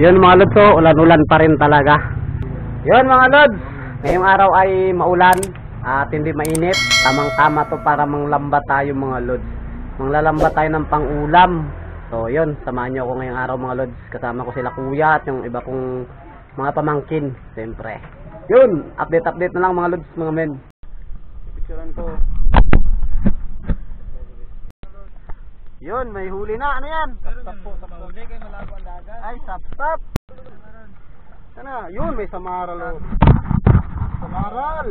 Yun mga lods, so ulan-ulan pa rin talaga. Yun mga lods, ngayong araw ay maulan at hindi mainit. Tamang-tama to para manglambat tayo mga lods. Manglalambat tayo ng pang-ulam. So yun, samahan nyo ako ngayong araw mga lods. Kasama ko sila kuya at yung iba kong mga pamangkin, siyempre. Yun, update na lang mga lods, mga men. Picturean ko. Yun, may huli na. Ano yan? Sapsap po. Mahuli kayo malabo ang dagat. Ay, sapsap. Ano? Yun, may samaral o. Samaral.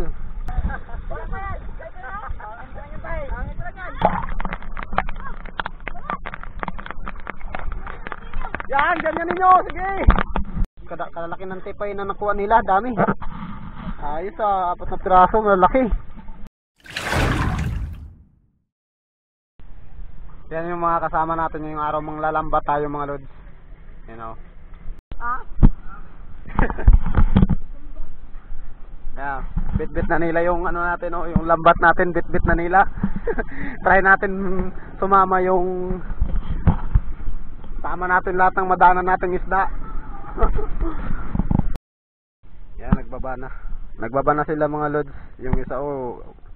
Yan, ganyan ninyo. Sige. Kalalaki ng tipay na nakuha nila. Dami. Ayos ah, 4 na piraso. Malaki. Yan yung mga kasama natin ngayong araw, manglalamba tayo mga lods. You know. Yeah, bit-bit na nila yung ano natin, oh, yung lambat natin, bit-bit na nila. Try natin sumama yung tama natin lahat ng madanan nating isda. Yan, nagbaba na. Nagbaba na sila mga lods. Yung isa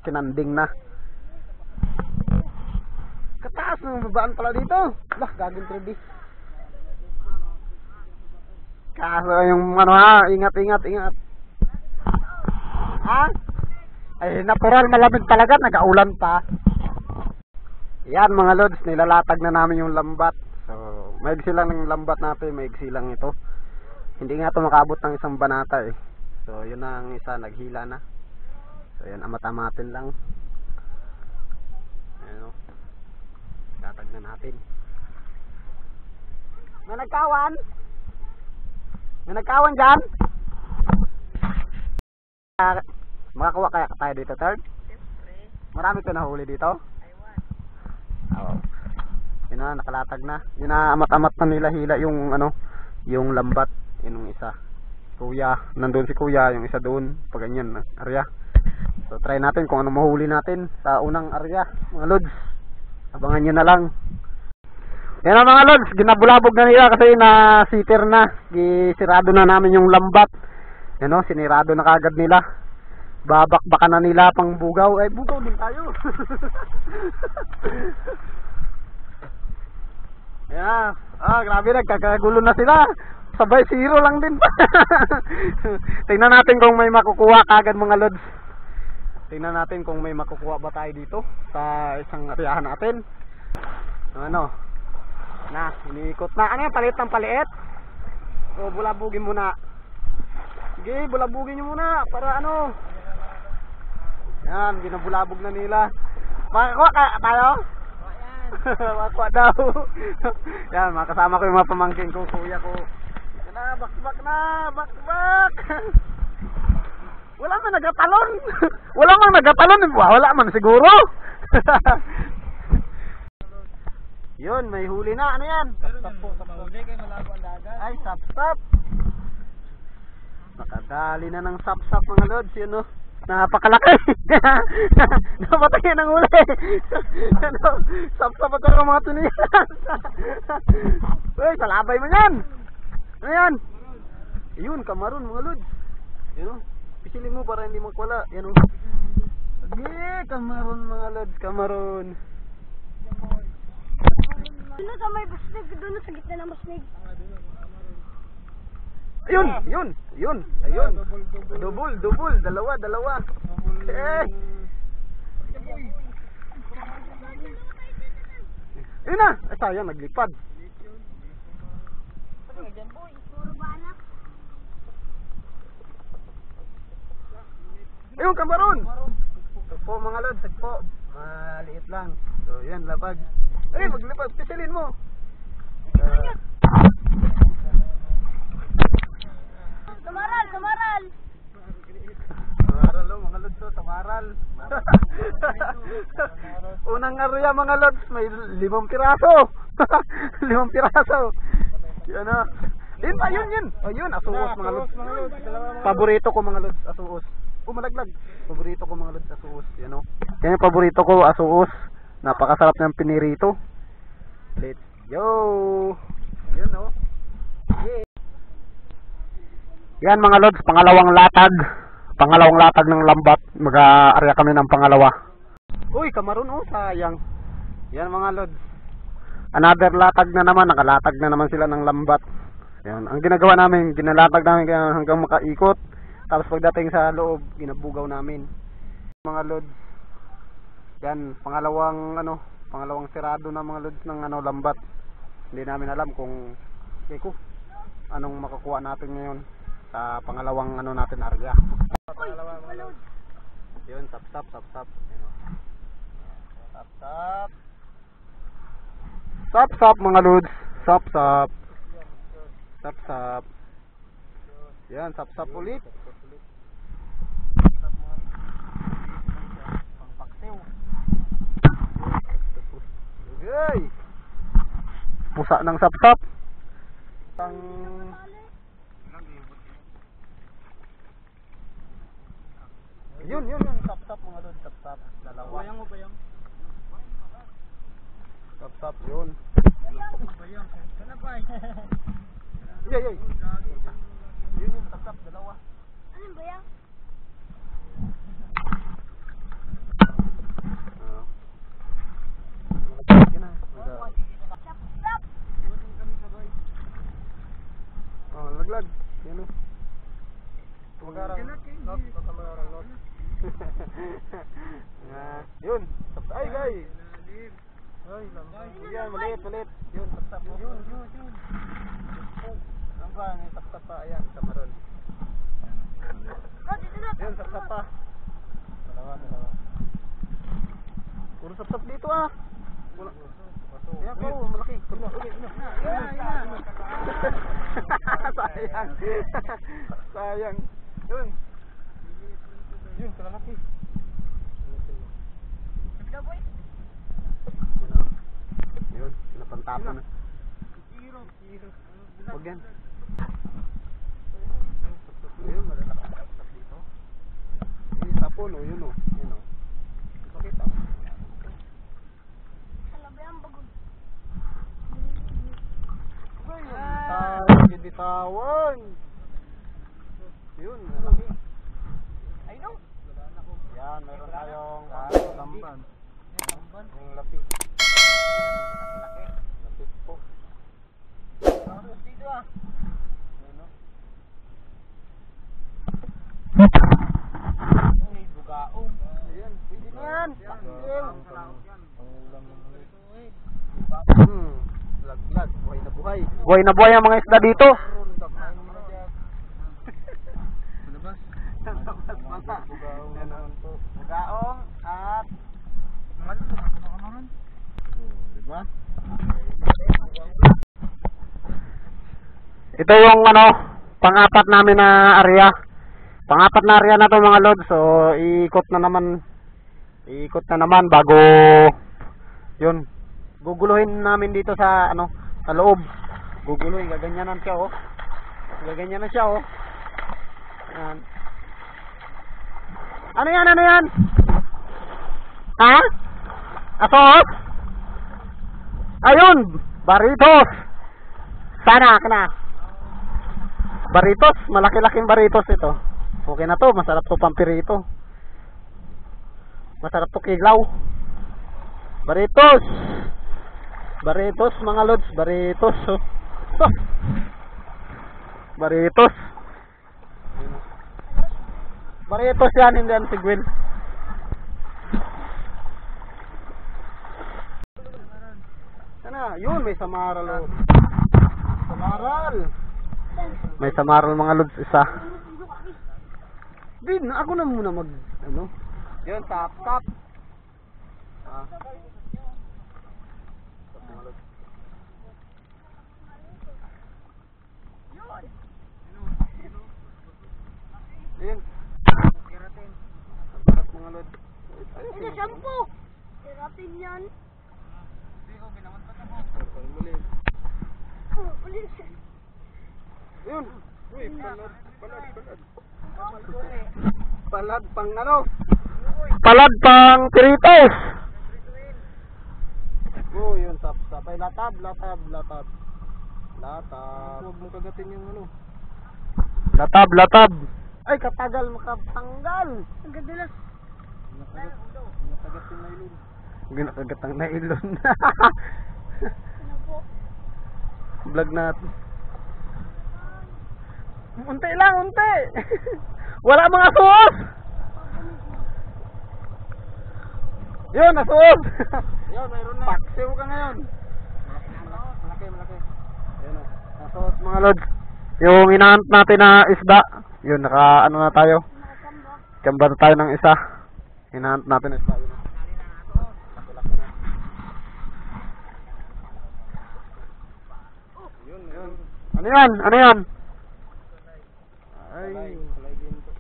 kinanding na. Kataas ng babaan pala dito. Lah, gagawin 3D. Kaso yung ano ha, ingat. Ha? Ay, natural malamig talaga, nag-aulan pa. Yan mga lods, nilalatag na namin yung lambat. So, maigsi lang ng lambat natin, maigsi lang ito. Hindi nga ito makaabot ng isang banata eh. So, yun na ang isa, naghila na. So, yan, amat-amatin lang. Ayan o. Tatag na natin. May nagkawan? May nagkawan dyan? Makakuha kaya tayo dito, third? Marami ito nahuli dito? Oo. Yun na, nakalatag na. Yun na, amat-amat na nila hila yung ano, yung lambat. Yun yung isa. Kuya, nandun si kuya, yung isa doon. Pag ganyan, area. So, try natin kung anong mahuli natin sa unang area, mga lods. Abangan nyo na lang. Yan ang mga lods, ginabulabog na nila kasi na-sitter na. Sirado na namin yung lambat. Yan o, sinirado na kagad nila. Babakbakan na nila pang bugaw. Eh, bugaw din tayo. Yan. Grabe, nagkakagulo na sila. Sabay zero lang din pa. Tingnan natin kung may makukuha kagad mga lods. Tingnan natin kung may makukuha ba tayo dito sa isang areahan natin. Ano? Na, iniikot na. Ano yan? Palit ng paliit? O, bulabugin muna. Sige, bulabugin nyo muna. Para ano? Yan, ginabulabog na nila. Makakuha tayo? Makakuha daw. Yan, makasama ko yung mga pamangkin ko, kuya ko. Yan na, bakbak na. Bakbak. Wala man nagatalon. Wala man siguro. Yun, may huli na. Ano yan? Sapsap po. Mahuli kayo malabo ang dagat. Ay, sapsap. Nakadali na ng sapsap mga lods. Yun o. Napakalaki. Napatay yan ang huli. Sapsap at saka mga tunilas. Uy, salabay mo yan. Ano yan? Yun, kamaron mga lods. Yun o. Pisilin mo para hindi magwala. Yan o. Sige, kamaron mga lods, kamaron. Doon sa may basnig, doon sa gitna ng basnig. Ayun. Double. Dalawa. Eh. Ayun na. Ay, sayang, naglipad. Puro banak. Ayun, kamaron. Sagpo mga lods, sagpo. Maliit lang. So, yan, lapag. Ay, maglipad. Pisilin mo. Samaral! Samaral o, mga lods o, samaral. Unang area mga lods, may 5 piraso. 5 piraso. Yan o. Yun. Ayun, asuos mga lods. Paborito ko mga lods, asuos. Malaglag. Paborito ko mga lods, asuos. Yan o. Yan yung paborito ko, asuos. Napakasarap ng pinirito. Let's go. Yun o. Yeah. Yan mga lods, pangalawang latag. Pangalawang latag ng lambat. Mag-aarya kami ng pangalawa. Uy, kamaron oh, sayang. Yan mga lods. Another latag na naman, nakalatag na naman sila ng lambat. Yan, ang ginagawa namin, ginalatag namin hanggang makaikot. Tapos pagdating sa loob, ginabugaw namin. Mga lods. Yan, pangalawang sirado na mga lods ng lambat. Hindi namin alam kung anong makukuha natin ngayon sa pangalawang natin arya. Yun, tap. Tap mga lods. Tap. Yan, tap ulit. Okay. Pusa ng sap. Yun, tap mga lods, tap. Dalawa. Bayang mo bayang. Tap yun. Bayang. Sana pa. Yay. Yun yung tap, dalawa. Ano ba yan? Laglag. Yan o. Tumagarang. Not. Yun. Ay, guys. Ay, yan, maliit. Yun, tap. Yun. Ang ba, may tap pa. Ayan, kamaron. Yun, tap pa. Dalawa. Puro tap dito ah. Ayan po, malaki. Sayang. Yun, kalaki. Yun, napantapon na. Huwag yan. Yun, malalakap dito. Yung tapon o, yun o. Pakita. Salabayang bagong. Bitawan. Yun, malaki. Ay no. Yan, meron tayong lamban. Yung lapis. Lapis po. Dito ah. Bugaong. Ayan, pwede na yan. Laglag, buhay na buhay. Buhay na buhay ang mga isda dito. Bugaong at diba? Ito yung pang-apat namin na area. Pang-apat na area na to mga lods. So iikot na naman bago yun. Guguluhin namin dito sa sa loob. Guguluhin, gaganyanan siya oh. Gaganyanan siya oh. Yan. Ano yan? Ha? Asok? Ayun, baritos. Sana ka na. Baritos, malaki-laking baritos ito. Okay na to, masarap to pampirito. Masarap to kiglaw. Baritos mga lods, baritos. Oh. Baritos yan, hindi yan sigwin. Sana, yun may samaral oh. May samaral mga lods isa. Bin, ako na muna yun, tap. Ayun. Sarap mga lod. Ito shampoo. Sirapin yan. Ulit. Ayun. Uy, palad. Palad pang Palad pang tiritos. Oh, yun, tap. Ay, latab. Huwag mo kagatin yung Latab, latab. Ay, katagal makatanggal. Ang ganda na. Ginakagat ang nailon. Ano po? Vlog natin. Unti lang, unti. Wala mga suos. Yun, nasuos. Yun, mayroon na. Paksiw ka ngayon. Malaki, malaki. Yun o. Nasuos mga lods. Yung inaant natin na isda. Yun, naka ano na tayo. Nakakamba. Kamba na tayo ng isa. Inaant natin na isda. Yun o. Yun, yun. Ano yan? Ano yan? Ay. Kulay din to.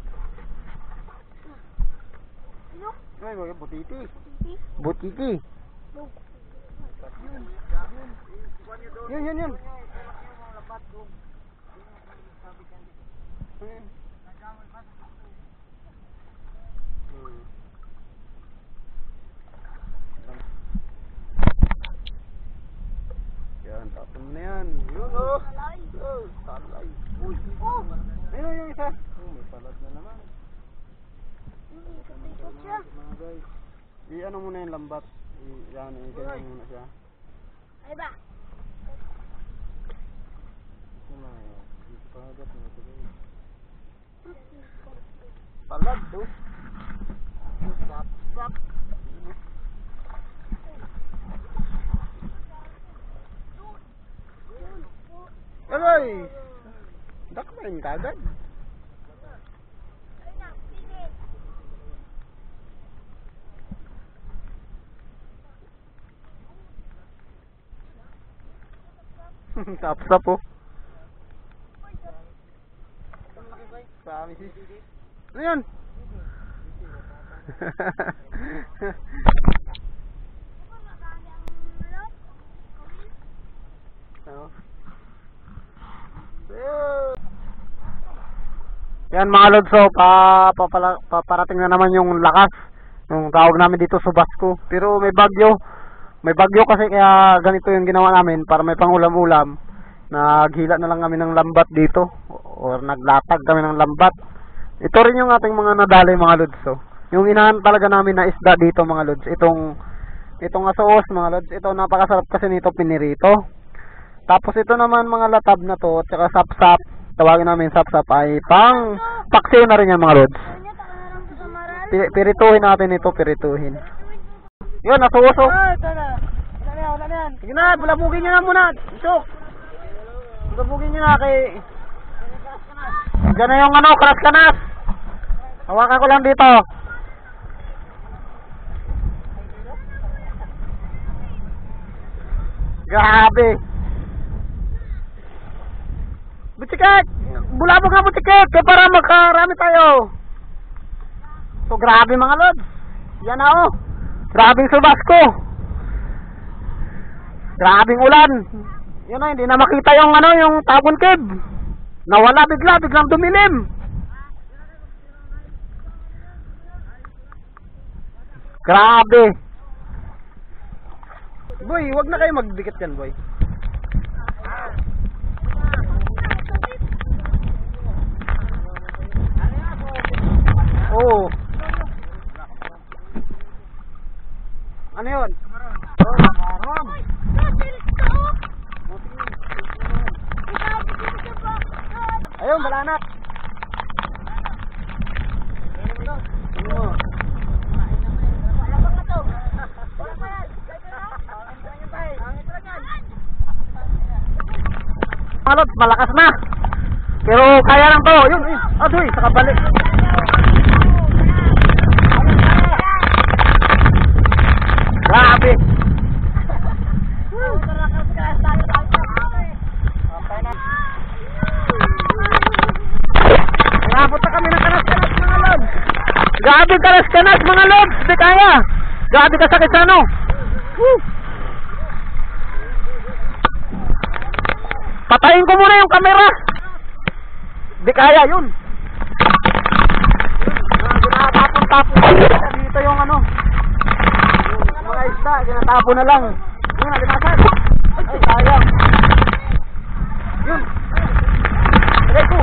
Ano? Ay, wag butiti. Titi? Butiti. Bug. Yun, yun, yun. Yan, tapon mo na yan. Yun, oh. Alay. Oh, talay. Uy. Oh. Ayun, yung isa. Oh, may palad na naman. Ikot siya. Mga guys, i-ano muna yung lambat. Yan, i-ganyan muna siya. Ay ba? Ano na yun? Dito pa agad na ito guys. Talad, oh. Stop. Stop. Aray! Dakmain ka agad. Sap-sap, oh. Promises. Ano yun? Ano? Yan mga lodso, paparating na naman yung lakas. Yung tawag namin dito Subasco. Pero may bagyo. May bagyo kasi kaya ganito yung ginawa namin para may pangulam-ulam. Naghila na lang kami ng lambat dito. Or naglatag kami ng lambat. Ito rin yung ating mga nadali mga lodso. Yung inahan talaga namin na isda dito mga lods. Itong asoos mga lods. Ito napakasarap kasi nito pinirito. Tapos ito naman mga latab na to, tsaka sapsap, tawagin namin sapsap ay pang paksiw na rin yan mga lods. Kanya, takarang ko sa maral. Pirituhin natin ito, pirituhin. Yun, nasuso. Ito na. Wala na yan, wala na yan. Sige na, bulabugin nyo na muna. Ito. Bulabugin nyo na kay... Diyan na yung ano, kanas-kanas. Hawakan ko lang dito. Grabe. Butiket! Bulabog nga butiket! Kaya para magkarami tayo. So grabe mga lods. Yan na oh. Grabing Subasco. Grabing ulan. Yun na, hindi na makita yung ano, yung Tabon Cave. Nawala biglang dumilim. Grabe. Boy, wag na kayo magdikit yan, boy. Oo. Ano yun? Oh, maron. Ayun, balanat. Ano? Malot, malakas na. Pero kaya lang to. Yun, adoy, sa kabalik. Grabe. Napunta kami ng kanas-kanas mga lods. Grabe kanas-kanas mga lods. Di kaya. Grabe kasakit sa ano. Patayin ko muna yung camera. Di kaya yun. Ginatapon-tapon dito yung ano. Yung mga isda, ginatapon na lang. Yun, naginasan. Ay, sayang. Yun. Diretso.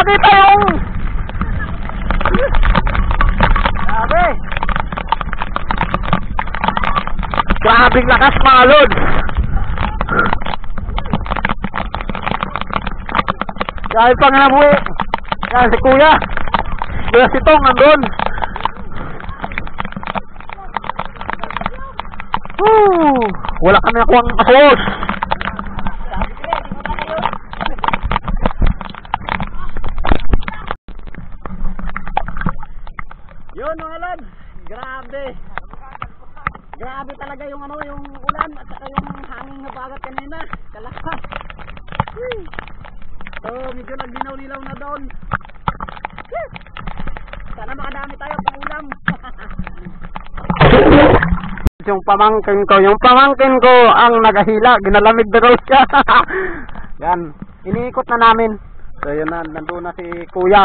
dito yung... Grabe. Grabing lakas mga lods. Dahil pang nabuhi. Yan si Kuya. Kuya si Tong nandun. Wala kami ako ang ahos. Yun mga lads, grabe. Grabe talaga yung ano, yung ulan at saka yung hangin na bagat kanina. Kalakas. So medyo naglinaw-lilaw na doon. Sana makadami tayo pang ulam. Yung pamangkin ko ang nagahila, ginalamig na daw siya. Yan, iniikot na namin. So yun na, nandun na si Kuya.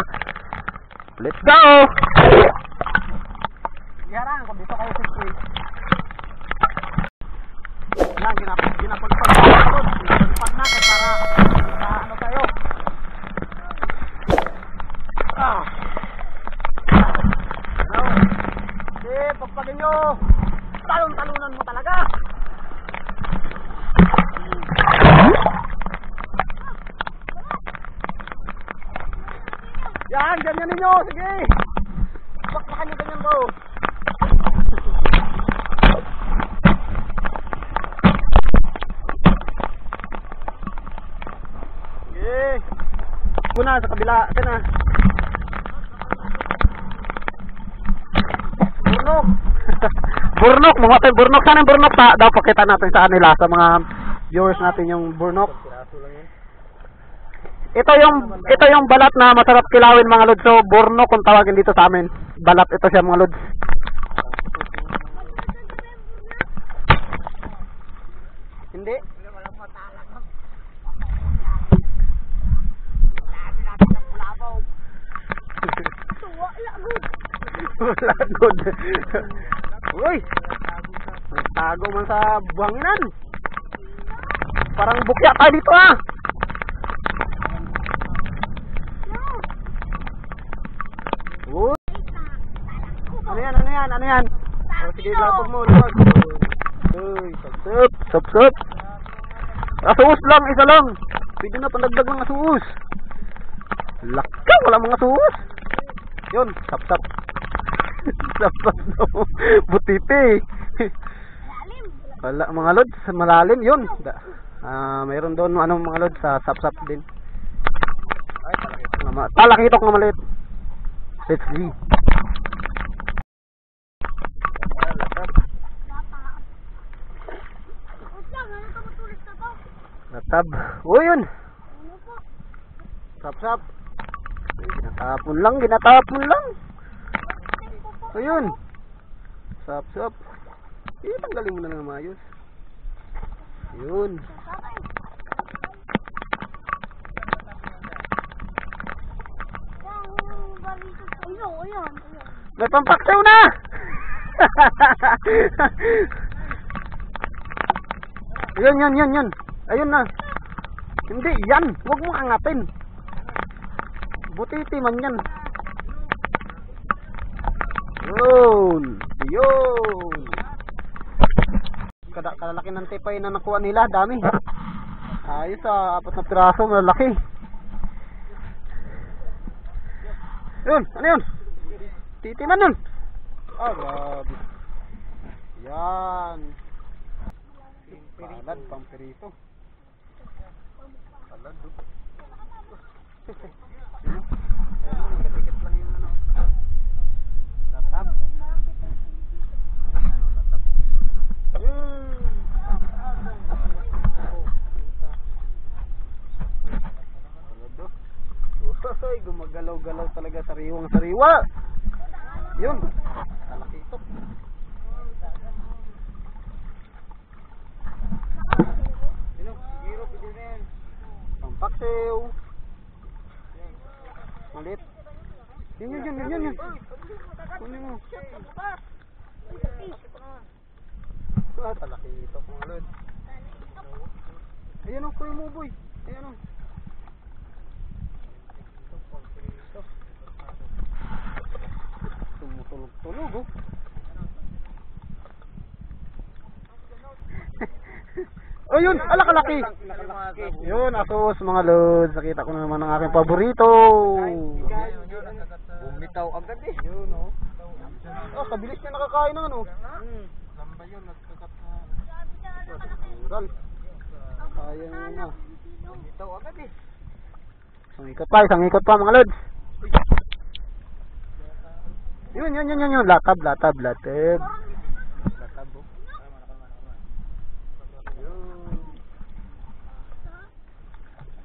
Let's go! Yarang, kung dito kayo sa street. Yan, ginapagpag na para ano tayo. Pagpagin nyo, talon-talunan mo talaga. Yan, ganyan ninyo, sige. Bakbakan nyo ganyan bro. Sige. Muna sa kabila, ito na. Burnok. Burnok, mga tayo burnok. Saan ang burnok? Daw pakita natin sa kanila, sa mga viewers natin yung burnok. Ito yung balat na masarap kilawin mga lods. So burnok kung tawagin dito sa amin. Balat ito siya mga lods. Hindi. Wala good. Uy, tago man sa buhanginan. Parang bukya tayo dito ah. Uy. Ano yan? Oh, sige, lapag mo. Uy, sup. Asuus lang, isa lang. Pwede na pandagdag ng asuus. Laka, wala mga asuus. Yun, sap. Sap no. Butiti. Wala mga lods, malalim yun. Mayroon doon anong mga lods sa sap din. Talakitok na maliit. Let's see. Latab. Oh yun. Sap. Ginatapon lang. Ayun. Sap. Tanggalin mo na ng maayos. Yun. May pampaksaw na. Yun. Ayun na. Hindi, yan. Huwag mong angatin. Butiti man yan. Yun. Kalalaki ng tipay na nakuha nila. Dami. Ayos ah. 4 na piraso. Malaki. Yun. Ano yun? Titiman yun. Grabe. Yan. Palad, pampirito. Palad, Dikit lang yung ano. Latab. Uy, gumagalaw-galaw talaga sariwang-sariwa. Yun. Malaki ito. Sigiro, pwede na yan. Pampaksew. Malit. Yun. Kunin mo. Malaki ito mga lod. Ayan o, kunin mo boy. Ayan o. Tulog oh. Oh yun, alakalaki. Yun, asos mga lods. Nakita ko na naman ang aking paborito. Bumitaw agad eh. Yun oh. Oh, kabilis niya nakakain ng ano. Lamba yun, nagkagat na. Ral. Kaya na. Bumitaw agad eh. Isang ikot pa mga lods. Yun. Latab. Latab oh.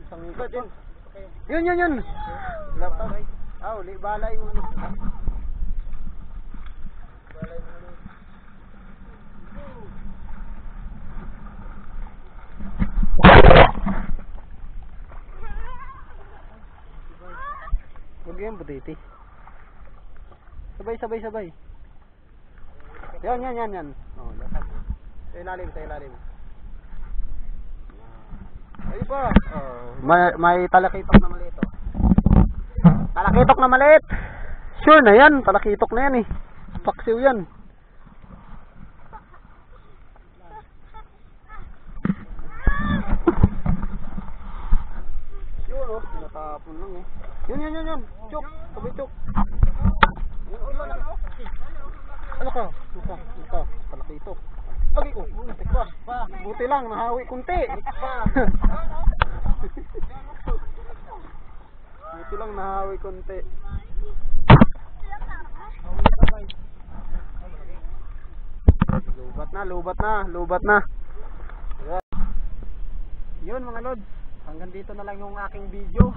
Isang ikot yun. Latab. Uli balay mo. Huwag yan, butiti. Sabay. Yan. Oh, latab. Sa ilalim. Ay pa. Oh, may talakitok na maliit oh. Talakitok na maliit. Sure na yan, talakitok na yan eh. Paksiw yan. Yun oh, natapon lang eh. Yun. Chok, sabay chok. Ano ka? Talakitok. Lagi ko, buti lang, nahawi kunti. Buti lang, nahawi kunti. Lubat na. Yun mga lods, hanggang dito na lang yung aking video.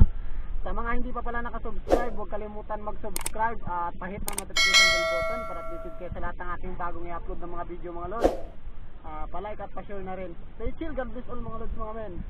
Sa mga hindi pa pala nakasubscribe, huwag kalimutan mag-subscribe at pahit ang notification bell button para updated kayo sa lahat ng aking bagong i-upload ng mga video mga lods. Pa-like at pa-share na rin. Stay chill, God bless all mga lods mga men.